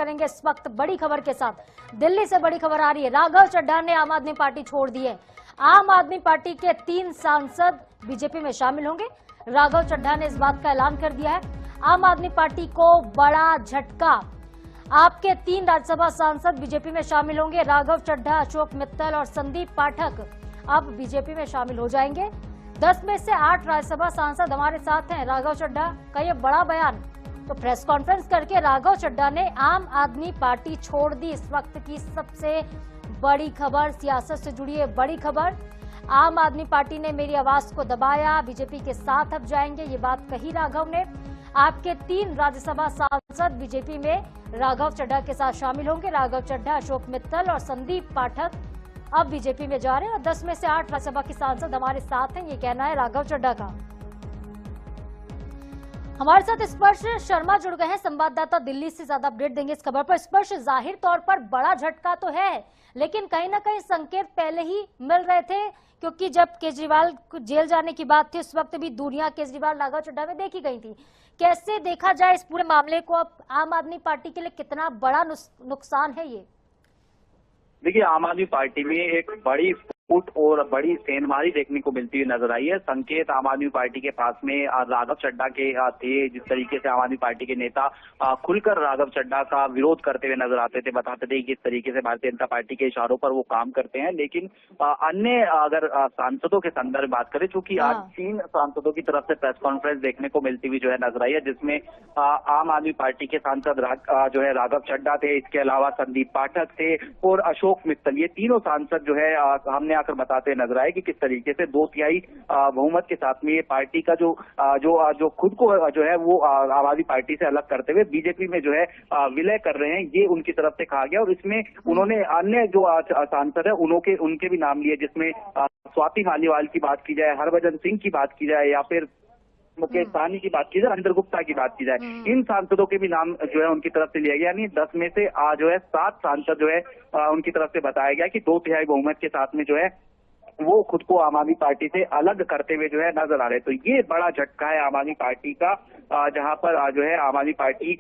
करेंगे इस वक्त बड़ी खबर के साथ। दिल्ली से बड़ी खबर आ रही है, राघव चड्ढा ने आम आदमी पार्टी छोड़ दी है। आम आदमी पार्टी के 3 सांसद बीजेपी में शामिल होंगे। राघव चड्ढा ने इस बात का ऐलान कर दिया है। आम आदमी पार्टी को बड़ा झटका, आपके 3 राज्यसभा सांसद बीजेपी में शामिल होंगे। राघव चड्ढा, अशोक मित्तल और संदीप पाठक अब बीजेपी में शामिल हो जाएंगे। 10 में से 8 राज्यसभा सांसद हमारे साथ हैं। राघव चड्ढा का ये बड़ा बयान, तो प्रेस कॉन्फ्रेंस करके राघव चड्ढा ने आम आदमी पार्टी छोड़ दी। इस वक्त की सबसे बड़ी खबर, सियासत से जुड़ी है बड़ी खबर। आम आदमी पार्टी ने मेरी आवाज को दबाया, बीजेपी के साथ अब जाएंगे, ये बात कही राघव ने। आपके 3 राज्यसभा सांसद बीजेपी में राघव चड्ढा के साथ शामिल होंगे। राघव चड्ढा, अशोक मित्तल और संदीप पाठक अब बीजेपी में जा रहे हैं और 10 में से 8 राज्यसभा के सांसद हमारे साथ हैं, ये कहना है राघव चड्ढा का। हमारे साथ स्पर्श शर्मा जुड़ गए हैं, संवाददाता दिल्ली से ज्यादा अपडेट देंगे इस खबर पर। स्पर्श, जाहिर तौर पर बड़ा झटका तो है, लेकिन कहीं ना कहीं संकेत पहले ही मिल रहे थे, क्योंकि जब केजरीवाल जेल जाने की बात थी उस वक्त भी दूरियां केजरीवाल राघव चड्ढा में देखी गई थी। कैसे देखा जाए इस पूरे मामले को, अब आम आदमी पार्टी के लिए कितना बड़ा नुकसान है ये? देखिए, आम आदमी पार्टी में एक बड़ी फूट और बड़ी सेंधमारी देखने को मिलती हुई नजर आई है। संकेत आम आदमी पार्टी के पास में राघव चड्ढा के थे। जिस तरीके से आम आदमी पार्टी के नेता खुलकर राघव चड्ढा का विरोध करते हुए नजर आते थे, बताते थे कि किस तरीके से भारतीय जनता पार्टी के इशारों पर वो काम करते हैं। लेकिन अन्य अगर सांसदों के संदर्भ बात करें, चूंकि आज 3 सांसदों की तरफ से प्रेस कॉन्फ्रेंस देखने को मिलती हुई जो है नजर आई है, जिसमें आम आदमी पार्टी के सांसद जो है राघव चड्ढा थे, इसके अलावा संदीप पाठक थे और अशोक मित्तल। ये तीनों सांसद जो है हमने आकर बताते नजर आए कि किस तरीके से 2/3 बहुमत के साथ में ये पार्टी का जो खुद को जो है वो आम आदमी पार्टी से अलग करते हुए बीजेपी में जो है विलय कर रहे हैं, ये उनकी तरफ से कहा गया। और इसमें उन्होंने अन्य जो सांसद है उनके भी नाम लिए, जिसमें स्वाति मालीवाल की बात की जाए, हरभजन सिंह की बात की जाए, या फिर मुकेश सहनी की बात की जाए, अंदर गुप्ता की बात की जाए, इन सांसदों के भी नाम जो है उनकी तरफ से लिया गया। यानी 10 में से जो है 7 सांसद जो है उनकी तरफ से बताया गया कि 2/3 बहुमत के साथ में जो है वो खुद को आम आदमी पार्टी से अलग करते हुए जो है नजर आ रहे। तो ये बड़ा झटका है आम आदमी पार्टी का, जहां पर जो है आम आदमी पार्टी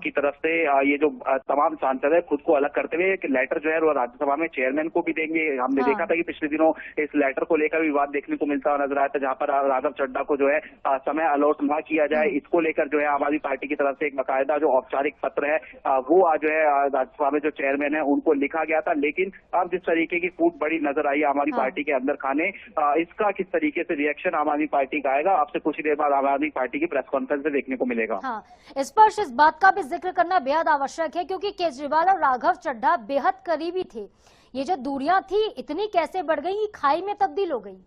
की तरफ से ये जो तमाम सांसद है खुद को अलग करते हुए एक लेटर जो है वो राज्यसभा में चेयरमैन को भी देंगे। हमने देखा था कि पिछले दिनों इस लेटर को लेकर विवाद देखने को मिलता हुआ नजर आया था, जहां पर राघव चड्ढा को जो है समय अलॉट न किया जाए, इसको लेकर जो है आम आदमी पार्टी की तरफ से एक बाकायदा जो औपचारिक पत्र है वो जो है राज्यसभा में जो चेयरमैन है उनको लिखा गया था। लेकिन अब जिस तरीके की फूट बड़ी नजर आई आम आदमी पार्टी के अंदर खाने, इसका किस तरीके से रिएक्शन आम आदमी पार्टी का आएगा, आपसे कुछ ही देर बाद आम आदमी पार्टी की प्रेस कॉन्फ्रेंस में देखने को मिलेगा। हाँ, इस पर इस बात का भी जिक्र करना बेहद आवश्यक है, क्योंकि केजरीवाल और राघव चड्ढा बेहद करीबी थे। ये जो दूरियां थी इतनी कैसे बढ़ गई, खाई में तब्दील हो गई?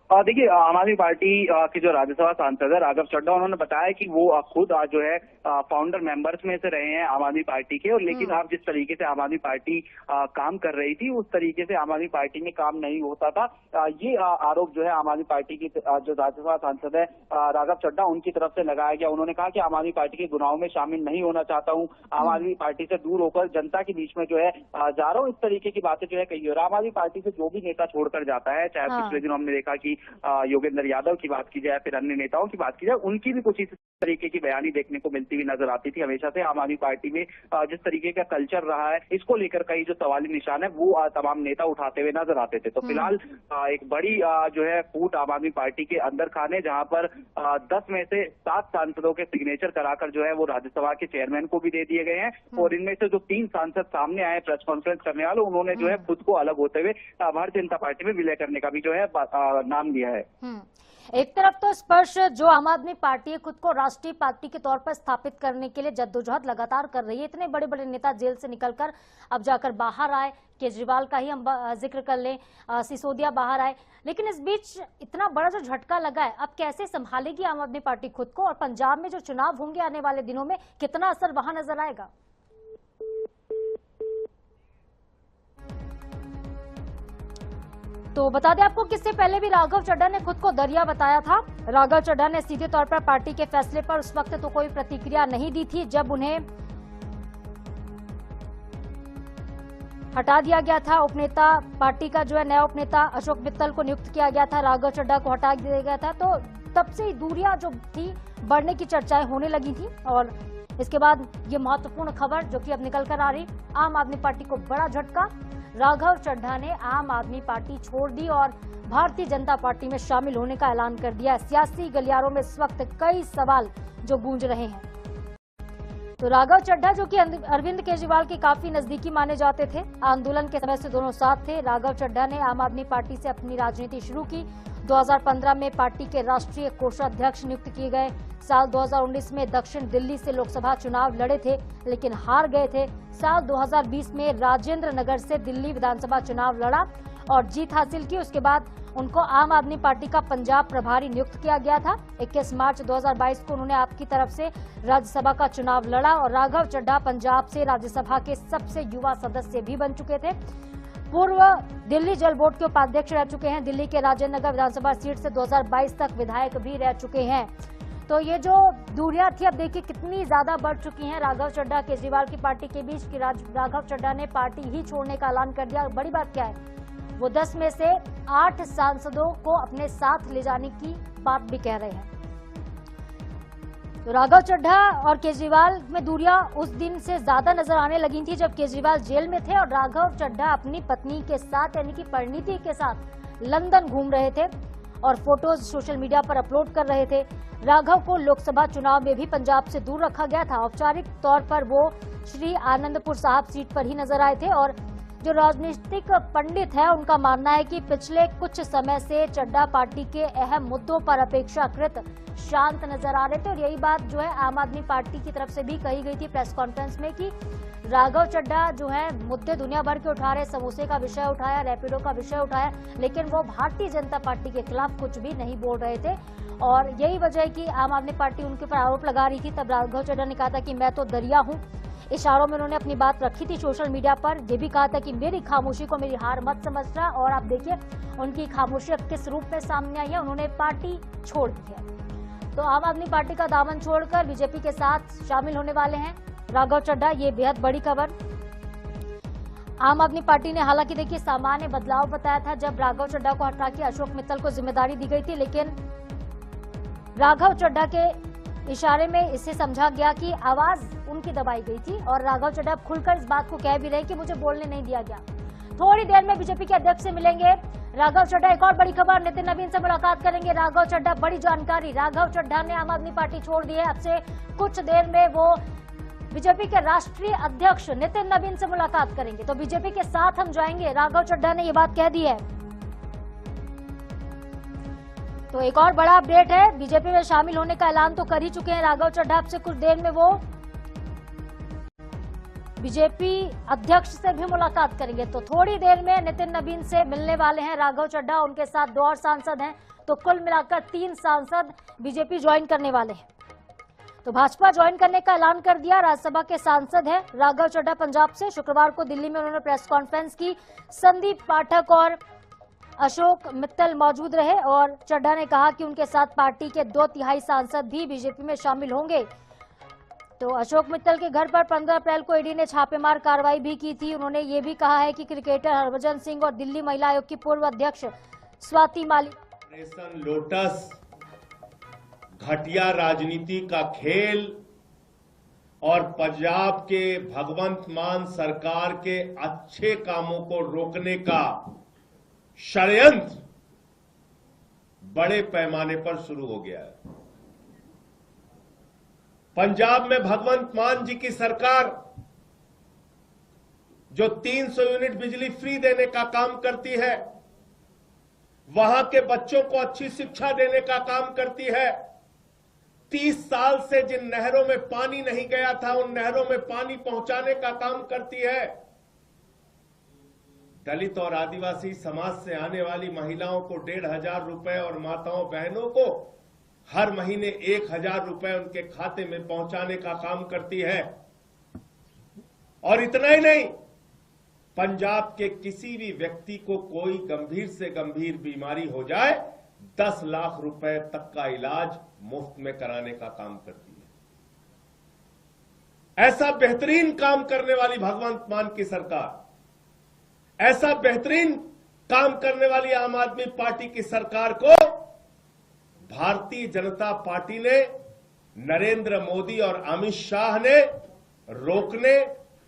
देखिए, आम आदमी पार्टी के जो राज्यसभा सांसद है राघव चड्ढा, उन्होंने बताया कि वो खुद जो है फाउंडर मेंबर्स में से रहे हैं आम आदमी पार्टी के, और लेकिन अब जिस तरीके से आम आदमी पार्टी काम कर रही थी उस तरीके से आम आदमी पार्टी में काम नहीं होता था। ये आरोप जो है आम आदमी पार्टी की जो राज्यसभा सांसद है राघव चड्ढा उनकी तरफ से लगाया गया। उन्होंने कहा कि आम आदमी पार्टी के गुनाहों में शामिल नहीं होना चाहता हूँ, आम आदमी पार्टी से दूर होकर जनता के बीच में जो है जा रहा हूँ, इस तरीके की बातें जो है कही। और आम आदमी पार्टी से जो भी नेता छोड़कर जाता है, चाहे पिछले दिनों हमने देखा कि योगेंद्र यादव की बात की जाए, फिर अन्य नेताओं की बात की जाए, उनकी भी कुछ इस तरीके की बयानी देखने को मिलती हुई नजर आती थी। हमेशा से आम आदमी पार्टी में जिस तरीके का कल्चर रहा है, इसको लेकर कई जो सवाली निशान है वो तमाम नेता उठाते हुए नजर आते थे। तो फिलहाल एक बड़ी जो है फूट आम आदमी पार्टी के अंदर खाने, जहां पर 10 में से 7 सांसदों के सिग्नेचर कराकर जो है वो राज्यसभा के चेयरमैन को भी दे दिए गए हैं। और इनमें से जो 3 सांसद सामने आए प्रेस कॉन्फ्रेंस करने वाले, उन्होंने जो है खुद को अलग होते हुए भारतीय जनता पार्टी में विलय करने का भी जो है नाम दिया है। एक तरफ तो स्पर्श, जो आम आदमी पार्टी खुद को राष्ट्रीय पार्टी के तौर पर स्थापित करने के लिए जद्दोजहद लगातार कर रही है, इतने बड़े बड़े नेता जेल से निकलकर अब जाकर बाहर आए, केजरीवाल का ही हम जिक्र कर लें, सिसोदिया बाहर आए, लेकिन इस बीच इतना बड़ा जो झटका लगा है, अब कैसे संभालेगी आम आदमी पार्टी खुद को, और पंजाब में जो चुनाव होंगे आने वाले दिनों में कितना असर वहां नजर आएगा? तो बता दें आपको, किससे पहले भी राघव चड्ढा ने खुद को दरिया बताया था। राघव चड्ढा ने सीधे तौर पर पार्टी के फैसले पर उस वक्त तो कोई प्रतिक्रिया नहीं दी थी जब उन्हें हटा दिया गया था। उपनेता पार्टी का जो है नया उपनेता अशोक मित्तल को नियुक्त किया गया था, राघव चड्ढा को हटा दिया गया था। तो तब से दूरियां जो थी बढ़ने की चर्चाएं होने लगी थी और इसके बाद ये महत्वपूर्ण खबर जो कि अब निकल कर आ रही, आम आदमी पार्टी को बड़ा झटका। राघव चड्ढा ने आम आदमी पार्टी छोड़ दी और भारतीय जनता पार्टी में शामिल होने का ऐलान कर दिया। सियासी गलियारों में इस वक्त कई सवाल जो गूंज रहे हैं। तो राघव चड्ढा जो कि अरविंद केजरीवाल के काफी नजदीकी माने जाते थे, आंदोलन के समय से दोनों साथ थे। राघव चड्ढा ने आम आदमी पार्टी से अपनी राजनीति शुरू की। 2015 में पार्टी के राष्ट्रीय कोषाध्यक्ष नियुक्त किए गए। साल 2019 में दक्षिण दिल्ली से लोकसभा चुनाव लड़े थे लेकिन हार गए थे। साल 2020 में राजेंद्र नगर से दिल्ली विधानसभा चुनाव लड़ा और जीत हासिल की। उसके बाद उनको आम आदमी पार्टी का पंजाब प्रभारी नियुक्त किया गया था। 21 मार्च 2022 को उन्होंने आपकी तरफ से राज्यसभा का चुनाव लड़ा और राघव चड्ढा पंजाब से राज्यसभा के सबसे युवा सदस्य भी बन चुके थे। पूर्व दिल्ली जल बोर्ड के उपाध्यक्ष रह चुके हैं। दिल्ली के राजेंद्र नगर विधानसभा सीट से 2022 तक विधायक भी रह चुके हैं। तो ये जो दूरियां थी, अब देखिए कितनी ज्यादा बढ़ चुकी हैं राघव चड्ढा केजरीवाल की पार्टी के बीच कि राघव चड्ढा ने पार्टी ही छोड़ने का ऐलान कर दिया। बड़ी बात क्या है, वो 10 में से 8 सांसदों को अपने साथ ले जाने की बात भी कह रहे हैं। तो राघव चड्ढा और केजरीवाल में दूरियां उस दिन से ज्यादा नजर आने लगी थी जब केजरीवाल जेल में थे और राघव चड्ढा अपनी पत्नी के साथ यानी कि परिणीति के साथ लंदन घूम रहे थे और फोटोज सोशल मीडिया पर अपलोड कर रहे थे। राघव को लोकसभा चुनाव में भी पंजाब से दूर रखा गया था। औपचारिक तौर पर वो श्री आनंदपुर साहिब सीट पर ही नजर आए थे और जो राजनीतिक पंडित है उनका मानना है कि पिछले कुछ समय से चड्ढा पार्टी के अहम मुद्दों पर अपेक्षाकृत शांत नजर आ रहे थे और यही बात जो है आम आदमी पार्टी की तरफ से भी कही गई थी प्रेस कॉन्फ्रेंस में कि राघव चड्ढा जो है मुद्दे दुनिया भर के उठा रहे, समोसे का विषय उठाया, रैपिडो का विषय उठाया, लेकिन वो भारतीय जनता पार्टी के खिलाफ कुछ भी नहीं बोल रहे थे और यही वजह है कि आम आदमी पार्टी उनके ऊपर आरोप लगा रही थी। तब राघव चड्ढा ने कहा था कि मैं तो दरिया हूं। इशारों में उन्होंने अपनी बात रखी थी सोशल मीडिया पर। यह भी कहा था कि मेरी खामोशी को मेरी हार मत समझना और आप देखिए उनकी खामोशी किस रूप में सामने आई है। उन्होंने पार्टी छोड़ दी है। तो आम आदमी पार्टी का दामन छोड़कर बीजेपी के साथ शामिल होने वाले हैं राघव चड्ढा। ये बेहद बड़ी खबर। आम आदमी पार्टी ने हालांकि देखिए सामान्य बदलाव बताया था जब राघव चड्ढा को हटा के अशोक मित्तल को जिम्मेदारी दी गई थी, लेकिन राघव चड्ढा के इशारे में इसे समझा गया कि आवाज उनकी दबाई गई थी और राघव चड्ढा खुलकर इस बात को कह भी रहे कि मुझे बोलने नहीं दिया गया। थोड़ी देर में बीजेपी के अध्यक्ष से मिलेंगे राघव चड्ढा। एक और बड़ी खबर, नितिन नवीन से मुलाकात करेंगे राघव चड्ढा। बड़ी जानकारी, राघव चड्ढा ने आम आदमी पार्टी छोड़ दी है। अब से कुछ देर में वो बीजेपी के राष्ट्रीय अध्यक्ष नितिन नवीन से मुलाकात करेंगे। तो बीजेपी के साथ हम जाएंगे, राघव चड्ढा ने ये बात कह दी है। तो एक और बड़ा अपडेट है, बीजेपी में शामिल होने का ऐलान तो कर ही चुके हैं राघव चड्ढा। अब से कुछ देर में वो बीजेपी अध्यक्ष से भी मुलाकात करेंगे। तो थोड़ी देर में नितिन नवीन से मिलने वाले हैं राघव चड्ढा। उनके साथ 2 और सांसद हैं, तो कुल मिलाकर 3 सांसद बीजेपी ज्वाइन करने वाले हैं। तो भाजपा ज्वाइन करने का ऐलान कर दिया। राज्यसभा के सांसद हैं राघव चड्ढा पंजाब से। शुक्रवार को दिल्ली में उन्होंने प्रेस कॉन्फ्रेंस की। संदीप पाठक और अशोक मित्तल मौजूद रहे और चड्ढा ने कहा कि उनके साथ पार्टी के 2/3 सांसद भी बीजेपी में शामिल होंगे। तो अशोक मित्तल के घर पर 15 अप्रैल को ईडी ने छापेमार कार्रवाई भी की थी। उन्होंने ये भी कहा है कि क्रिकेटर हरभजन सिंह और दिल्ली महिला आयोग की पूर्व अध्यक्ष स्वाति मालिक ऑपरेशन लोटस घटिया राजनीति का खेल और पंजाब के भगवंत मान सरकार के अच्छे कामों को रोकने का षड्यंत्र बड़े पैमाने पर शुरू हो गया है। पंजाब में भगवंत मान जी की सरकार जो 300 यूनिट बिजली फ्री देने का काम करती है, वहां के बच्चों को अच्छी शिक्षा देने का काम करती है, 30 साल से जिन नहरों में पानी नहीं गया था उन नहरों में पानी पहुंचाने का काम करती है, दलित और आदिवासी समाज से आने वाली महिलाओं को 1,500 रुपए और माताओं बहनों को हर महीने 1,000 रुपए उनके खाते में पहुंचाने का काम करती है। और इतना ही नहीं, पंजाब के किसी भी व्यक्ति को कोई गंभीर से गंभीर बीमारी हो जाए 10 लाख रुपए तक का इलाज मुफ्त में कराने का काम करती है। ऐसा बेहतरीन काम करने वाली भगवंत मान की सरकार, ऐसा बेहतरीन काम करने वाली आम आदमी पार्टी की सरकार को भारतीय जनता पार्टी ने नरेंद्र मोदी और अमित शाह ने रोकने,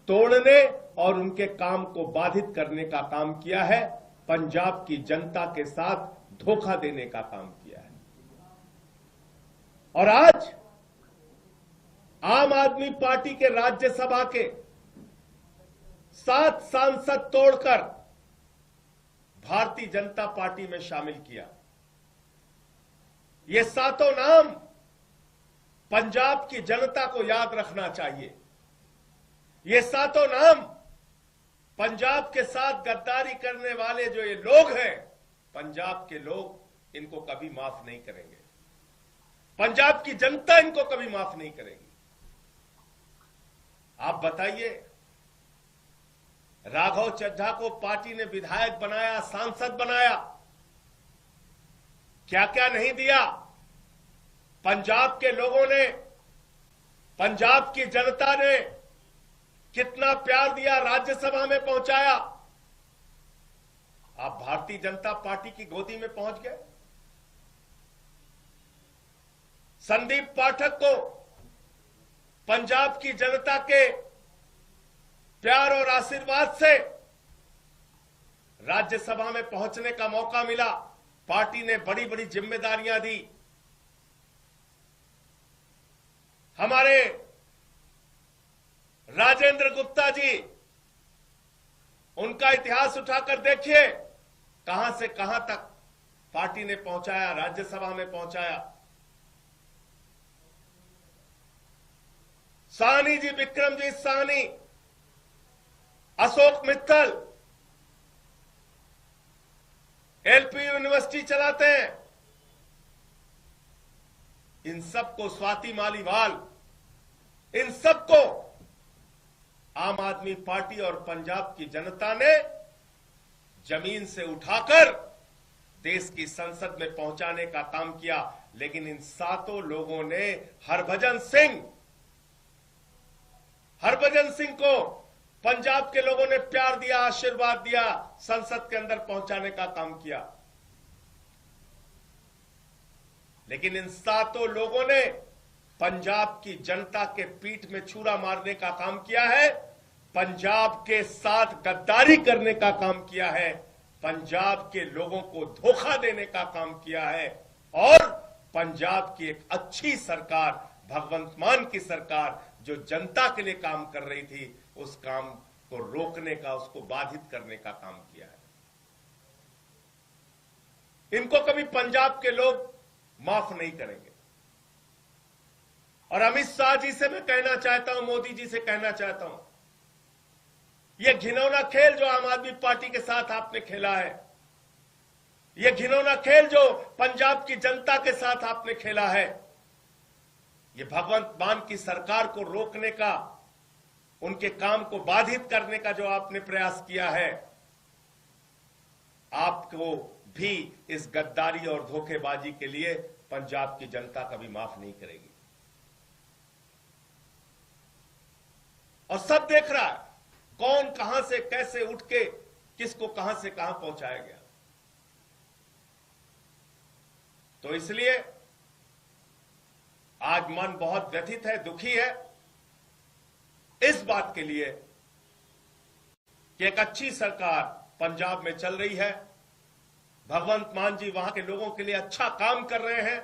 तोड़ने और उनके काम को बाधित करने का काम किया है। पंजाब की जनता के साथ धोखा देने का काम किया है। और आज आम आदमी पार्टी के राज्यसभा के 7 सांसद तोड़कर भारतीय जनता पार्टी में शामिल किया। ये 7 नाम पंजाब की जनता को याद रखना चाहिए। ये 7 नाम पंजाब के साथ गद्दारी करने वाले जो ये लोग हैं, पंजाब के लोग इनको कभी माफ नहीं करेंगे। पंजाब की जनता इनको कभी माफ नहीं करेगी। आप बताइए, राघव चड्ढा को पार्टी ने विधायक बनाया, सांसद बनाया, क्या क्या नहीं दिया। पंजाब के लोगों ने, पंजाब की जनता ने कितना प्यार दिया, राज्यसभा में पहुंचाया। आप भारतीय जनता पार्टी की गोदी में पहुंच गए। संदीप पाठक को पंजाब की जनता के प्यार और आशीर्वाद से राज्यसभा में पहुंचने का मौका मिला। पार्टी ने बड़ी बड़ी जिम्मेदारियां दी। हमारे राजेंद्र गुप्ता जी, उनका इतिहास उठाकर देखिए, कहां से कहां तक पार्टी ने पहुंचाया, राज्यसभा में पहुंचाया। साहनी जी, विक्रमजीत साहनी, अशोक मित्तल एलपी यूनिवर्सिटी चलाते हैं। इन सबको, स्वाति मालीवाल, इन सबको आम आदमी पार्टी और पंजाब की जनता ने जमीन से उठाकर देश की संसद में पहुंचाने का काम किया। लेकिन इन 7 लोगों ने हरभजन सिंह को पंजाब के लोगों ने प्यार दिया, आशीर्वाद दिया, संसद के अंदर पहुंचाने का काम किया। लेकिन इन 7 लोगों ने पंजाब की जनता के पीठ में छुरा मारने का काम किया है, पंजाब के साथ गद्दारी करने का काम किया है, पंजाब के लोगों को धोखा देने का काम किया है और पंजाब की एक अच्छी सरकार, भगवंत मान की सरकार जो जनता के लिए काम कर रही थी, उस काम को रोकने का, उसको बाधित करने का काम किया है। इनको कभी पंजाब के लोग माफ नहीं करेंगे। और अमित शाह जी से मैं कहना चाहता हूं, मोदी जी से कहना चाहता हूं, यह घिनौना खेल जो आम आदमी पार्टी के साथ आपने खेला है, यह घिनौना खेल जो पंजाब की जनता के साथ आपने खेला है, यह भगवंत मान की सरकार को रोकने का, उनके काम को बाधित करने का जो आपने प्रयास किया है, आपको भी इस गद्दारी और धोखेबाजी के लिए पंजाब की जनता कभी माफ नहीं करेगी। और सब देख रहा है कौन कहां से कैसे उठ के किसको कहां से कहां पहुंचाया गया। तो इसलिए आज मन बहुत व्यथित है, दुखी है इस बात के लिए कि एक अच्छी सरकार पंजाब में चल रही है, भगवंत मान जी वहां के लोगों के लिए अच्छा काम कर रहे हैं,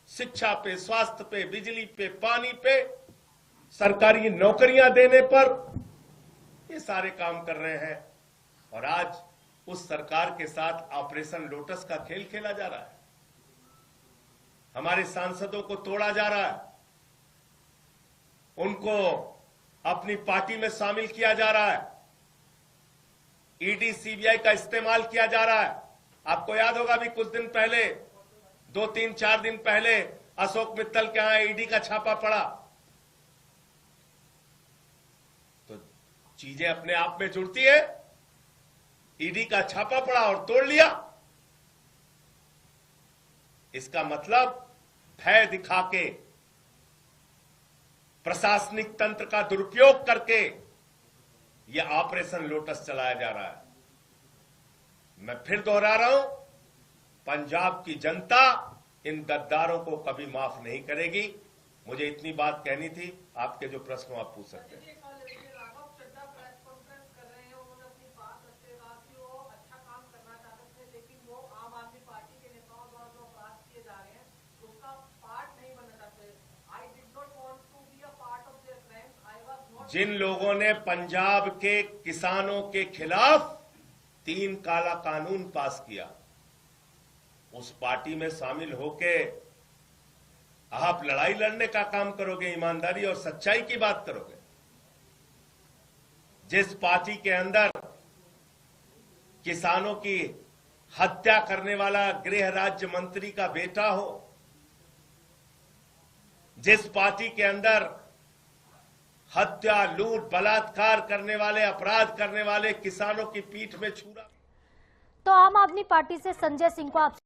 शिक्षा पे, स्वास्थ्य पे, बिजली पे, पानी पे, सरकारी नौकरियां देने पर, ये सारे काम कर रहे हैं। और आज उस सरकार के साथ ऑपरेशन लोटस का खेल खेला जा रहा है, हमारे सांसदों को तोड़ा जा रहा है, उनको अपनी पार्टी में शामिल किया जा रहा है, ईडी सीबीआई का इस्तेमाल किया जा रहा है। आपको याद होगा अभी कुछ दिन पहले, 2-3-4 दिन पहले अशोक मित्तल के यहां ईडी का छापा पड़ा। तो चीजें अपने आप में जुड़ती है, ईडी का छापा पड़ा और तोड़ लिया। इसका मतलब भय दिखा के, प्रशासनिक तंत्र का दुरुपयोग करके यह ऑपरेशन लोटस चलाया जा रहा है। मैं फिर दोहरा रहा हूं, पंजाब की जनता इन गद्दारों को कभी माफ नहीं करेगी। मुझे इतनी बात कहनी थी। आपके जो प्रश्न हो आप पूछ सकते हैं। राघव चड्ढा प्रेस कॉन्फ्रेंस कर रहे हैं, उन्होंने अपनी बात रखते कहा कि वो अच्छा काम करना चाहते थे, लेकिन वो आम आदमी पार्टी के नेताओं द्वारा जो अपराध किए जा रहे हैं उसका पार्ट नहीं बनना चाहते। I did not want to be a part of their crimes, I was not. जिन लोगों ने पंजाब के किसानों के खिलाफ 3 काला कानून पास किया, उस पार्टी में शामिल होके आप लड़ाई लड़ने का काम करोगे, ईमानदारी और सच्चाई की बात करोगे। जिस पार्टी के अंदर किसानों की हत्या करने वाला गृह राज्य मंत्री का बेटा हो, जिस पार्टी के अंदर हत्या, लूट, बलात्कार करने वाले, अपराध करने वाले किसानों की पीठ में छुरा। तो आम आदमी पार्टी से संजय सिंह को आप